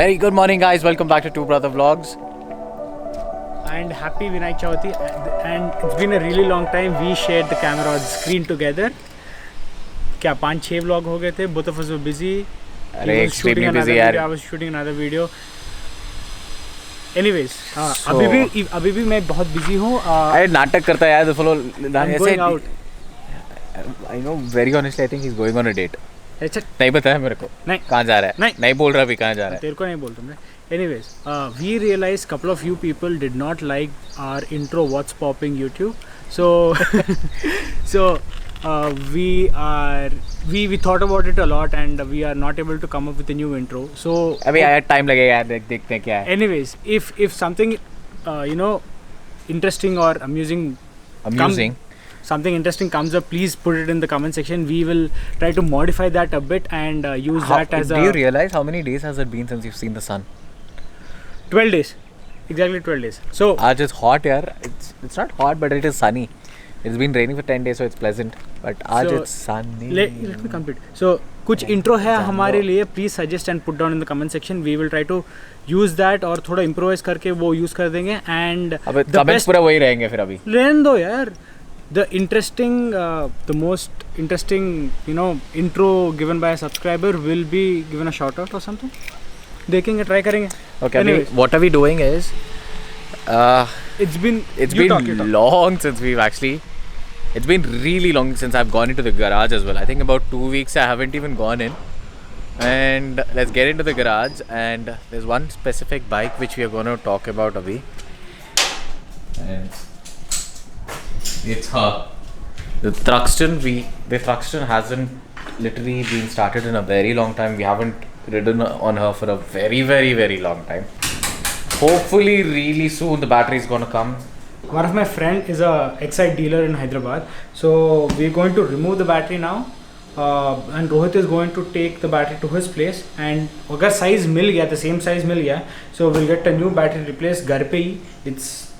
Very good morning, guys. Welcome back to Two Brother Vlogs. And happy Vinayak Chauthi. And it's been a really long time. We shared the camera on screen together. क्या 5-6 vlog हो गए थे. Both of us were busy. Extremely busy यार. I was shooting another video. Anyways, अभी भी मैं बहुत busy हूँ. अरे नाटक करता है यार. Follow. I'm going out. I know. Very honestly, I think he's going on a date. अच्छा नहीं बताया मेरे को. नहीं. कहाँ जा रहा है? नहीं बोल रहा अभी कहाँ जा रहा है. तेरे को नहीं बोलता मैं. Anyways, we realized couple of you people did not like our intro What's Popping YouTube. So we thought about it a lot and we are not able to come up with a new intro. So अभी यार time लगेगा यार. देखते हैं क्या है. Anyways, if something interesting or amusing something interesting comes up, please put it in the comment section. We will try to modify that a bit and use that as Do you realize how many days has it been since you've seen the sun? 12 days. Exactly 12 days. So आज it's hot यार. It's not hot but it is sunny. It's been raining for 10 days so it's pleasant. But आज it's sunny. Let me complete. So कुछ intro है हमारे लिए. Please suggest and put down in the comment section. We will try to use that और थोड़ा improvise करके वो use कर देंगे. And अब comments पूरा वही रहेंगे फिर अभी. रहने दो यार. The most interesting, intro given by a subscriber will be given a shout out or something. देखेंगे, try करेंगे. Okay. Anyways, what are we doing is, it's been long since we've actually. It's been really long since I've gone into the garage as well. I think about 2 weeks I haven't even gone in. And let's get into the garage. And there's one specific bike which we are going to talk about abhi. And it's her. The Thruxton. The Thruxton hasn't literally been started in a very long time. We haven't ridden on her for a very, very, very long time. Hopefully, really soon the battery is gonna come. One of my friend is a Excite dealer in Hyderabad. So we're going to remove the battery now. And Rohit is going to take the battery to his place. And अगर size मिल गया, the same size मिल गया, so we'll get a new battery replaced घर पे ही.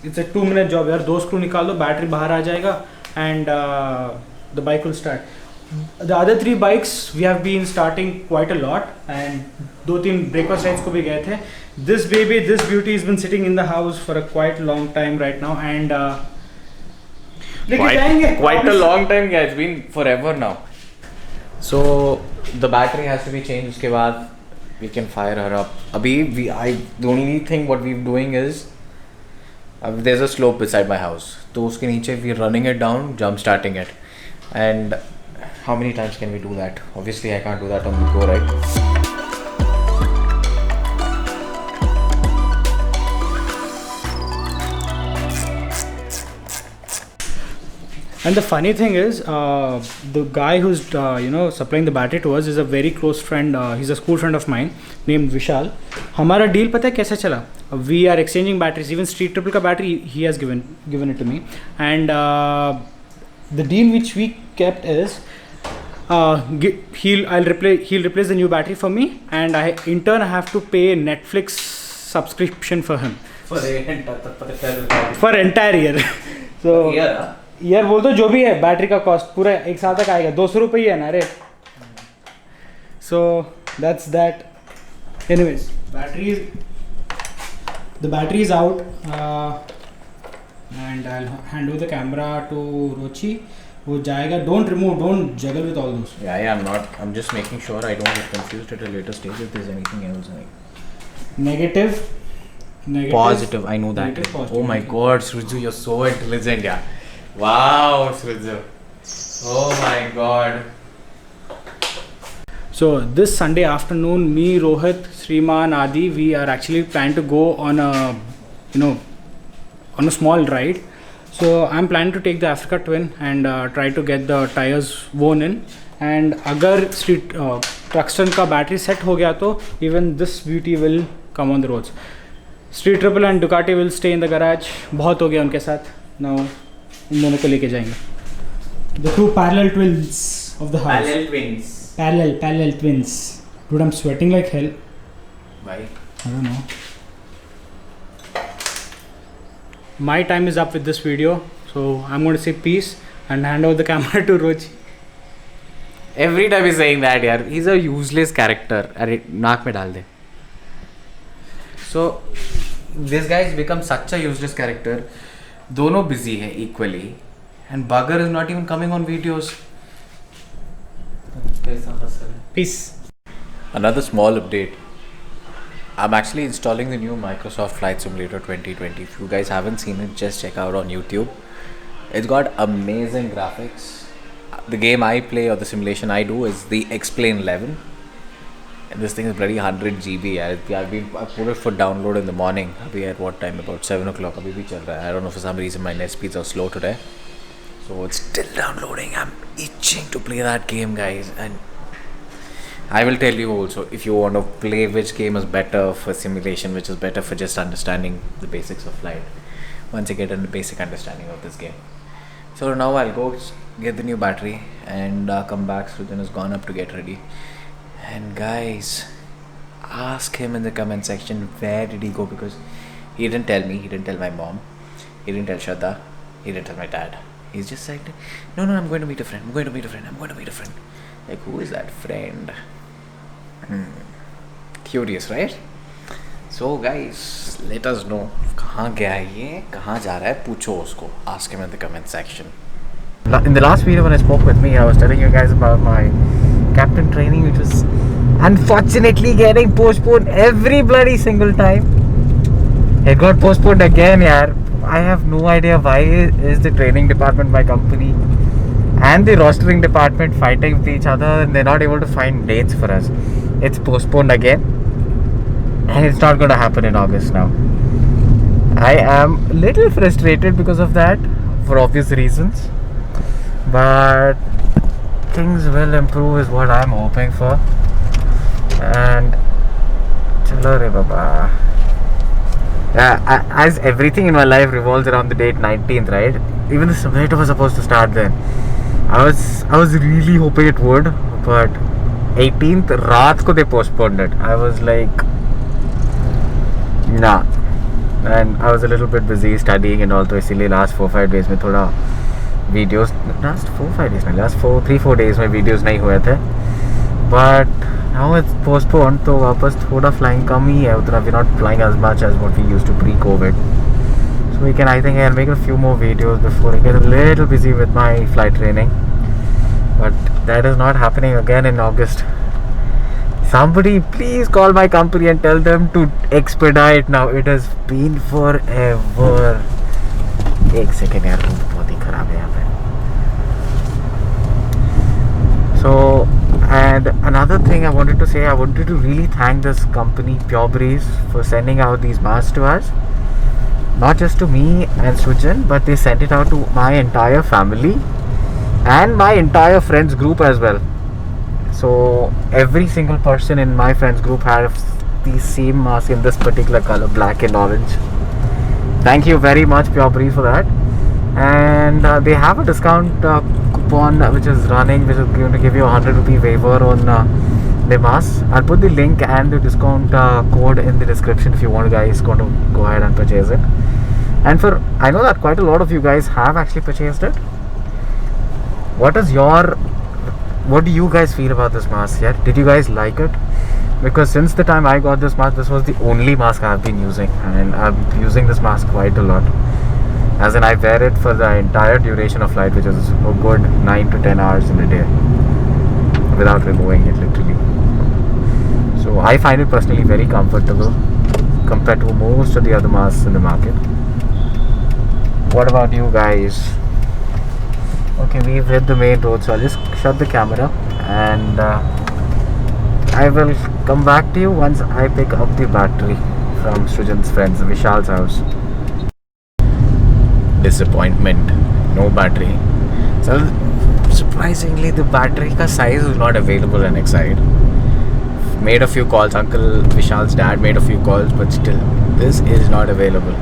It's a 2-minute job यार. 2 screw निकाल दो, battery बाहर आ जाएगा, and the bike will start. The other 3 bikes we have been starting quite a lot, and 2-3 breakfast rides को भी गए थे. This beauty has been sitting in the house for a quite long time right now, and quite a long time. Yeah, it's been forever now. So the battery has to be changed. उसके बाद we can fire her up. अभी the only thing what we're doing is there's a slope beside my house. तो उसके नीचे we're running it down, jump starting it, and how many times can we do that? Obviously, I can't do that on the go, right? And the funny thing is, the guy who's supplying the battery to us is a very close friend. He's a school friend of mine named Vishal. हमारा deal पता है कैसे चला? We are exchanging batteries. Even Street Triple का battery he has given it to me. And the deal which we kept is, he'll replace the new battery for me, and I in turn have to pay Netflix subscription for him for entire year. So यार बोल तो जो भी है battery का cost पूरा 1 साल तक आएगा. 200 रुपये ही है ना रे. So that's that. Anyways the battery is out, and I'll hand over the camera to Rochi. वो जाएगा. Don't juggle with all those. Yeah, I'm just making sure I don't get confused at a later stage if there's anything else. Negative. Positive, I know that. Oh my god, Sruju, you're so intelligent, yeah. Wow, Sruju. Oh my god. So this Sunday afternoon, me, Rohit, Sriman, Adi, we are actually planning to go on a small ride. So I'm planning to take the Africa Twin and try to get the tires worn in. And अगर Thruxton का battery set हो गया तो even this beauty will come on the roads. Street Triple and Ducati will stay in the garage. बहुत हो गया उनके साथ. Now इन दोनों को लेके जाएंगे. The 2 parallel twins of the house. Parallel twins. Dude, I'm sweating like hell. Why? I don't know. My time is up with this video, so I'm going to say peace and hand over the camera to Rochi. Every time he's saying that, yaar. He's a useless character. अरे नाक में डाल दे. So this guy's become such a useless character. दोनों busy है equally, and Bugger is not even coming on videos. Peace. Another small update. I'm actually installing the new Microsoft Flight Simulator 2020. If you guys haven't seen it, just check out on YouTube. It's got amazing graphics. The game I play or the simulation I do is the X-Plane 11. And this thing is bloody 100 GB. I put it for download in the morning. Abhi at what time? About 7 o'clock. Abhi bhi chal raha hai. I don't know, for some reason my net speeds are slow today. So it's still downloading. I'm itching to play that game, guys. And I will tell you also, if you want to play which game is better for simulation, which is better for just understanding the basics of flight, once you get a basic understanding of this game. So now I'll go get the new battery and come back. Srujan has gone up to get ready. And guys, ask him in the comment section where did he go, because he didn't tell me, he didn't tell my mom, he didn't tell Shraddha, he didn't tell my dad. He's just like, no, I'm going to meet a friend, I'm going to meet a friend. Like, who is that friend? Curious, right? So guys, let us know कहाँ गया है ये, कहाँ जा रहा है, पूछो उसको. Ask him in the comment section. In the last video when I spoke with me, I was telling you guys about my captain training, which was unfortunately getting postponed every bloody single time. It got postponed again, yaar. I have no idea why is the training department, my company, and the rostering department fighting with each other, and they're not able to find dates for us. It's postponed again, and it's not going to happen in August now. I am a little frustrated because of that, for obvious reasons, but things will improve is what I'm hoping for. And chalo re baba. As everything in my life revolves around the date 19th, right? Even the simulator was supposed to start then. I was really hoping it would, but 18th raat ko they postponed it. I was like, nah. And I was a little bit busy studying and all, so इसलिए last 4-5 days में थोड़ा videos, last 4-5 days में, last 3-4 days में videos नहीं हुए थे. But now it's postponed, तो वापस थोड़ा flying कम ही है उतना. We're not flying as much as what we used to pre-COVID. So we can, I think I'll make a few more videos before I get a little busy with my flight training. But that is not happening again in August. Somebody please call my company and tell them to expedite now. It has been forever. एक second यार, बहुत ही खराब है यहाँ पे. So, and another thing I wanted to say, I wanted to really thank this company, Pure Breeze, for sending out these masks to us. Not just to me and Srujan, but they sent it out to my entire family and my entire friends group as well. So every single person in my friends group has the same mask in this particular color, black and orange. Thank you very much, Pure Breeze, for that. And they have a discount coupon which is running, which is going to give you a 100 rupee waiver on the mask. I'll put the link and the discount code in the description if you want guys want to go ahead and purchase it. And I know that quite a lot of you guys have actually purchased it. What do you guys feel about this mask? Yeah, did you guys like it? Because since the time I got this mask, this was the only mask I've been using, and I'm using this mask quite a lot. As in, I wear it for the entire duration of flight, which is a good 9 to 10 hours in a day, without removing it literally. So I find it personally very comfortable compared to most of the other masks in the market. What about you guys? Okay, we've hit the main road, so I'll just shut the camera and I will come back to you once I pick up the battery from Srujan's friends, Vishal's house. Disappointment, no battery. So surprisingly, the battery ka size is not available in Excite. Made a few calls, Uncle Vishal's dad made a few calls, but still, this is not available.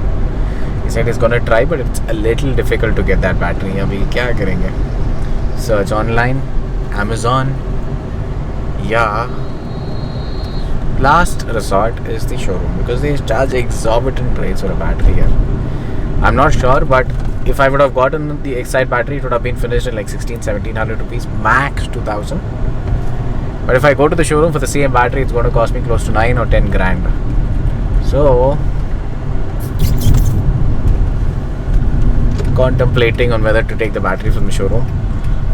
He said he's gonna try, but it's a little difficult to get that battery. Abhi kya karenge? Search online, Amazon. Yeah. Last resort is the showroom because they charge exorbitant price for a battery here. I'm not sure, but if I would have gotten the Excite battery, it would have been finished in like 1600-1700 rupees, max 2000. But if I go to the showroom for the same battery, it's going to cost me close to 9 or 10 grand. So So, contemplating on whether to take the battery from the showroom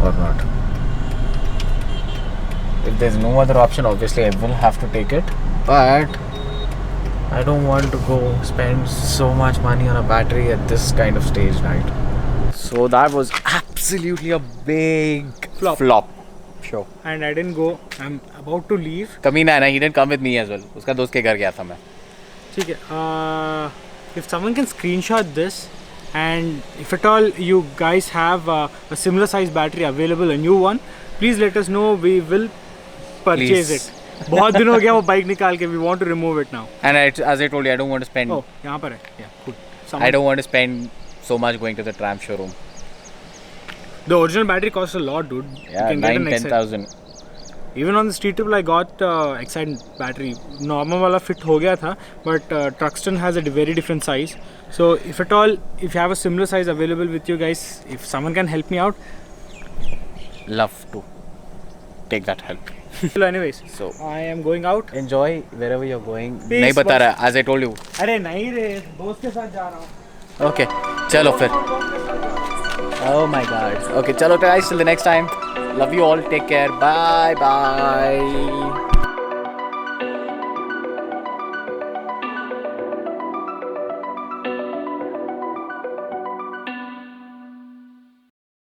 or not. If there's no other option, obviously I will have to take it, but I don't want to go spend so much money on a battery at this kind of stage, right? So that was absolutely a big flop. Sure. And I didn't go. I'm about to leave. कमीना है ना, he didn't come with me as well. उसका दोस्त के घर गया था मैं. ठीक है. If someone can screenshot this, and if at all you guys have a similar size battery available, a new one, please let us know. We will purchase Please. it. बहुत दिन हो गया वो बाइक निकाल के. We want to remove it now. And as I told you, I don't want to spend. Oh, यहाँ पर है. Yeah, cool. I don't want to spend so much going to the tram showroom. The original battery costs a lot, dude. Yeah, you can get an 9-10,000. Even on the street trip, I got Excite battery. Normal वाला fit हो गया था, but Truxton has a very different size. So if at all, if you have a similar size available with you guys, if someone can help me out, Love to take that help. so anyways, So I am going out. enjoy wherever you're going. Peace, नहीं बता रहा, as I told you. अरे नहीं रे, दोस्त के साथ जा रहा हूँ. Okay, चलो फिर. Oh my God. Okay, chalo guys, till the next time. Love you all. Take care. Bye bye.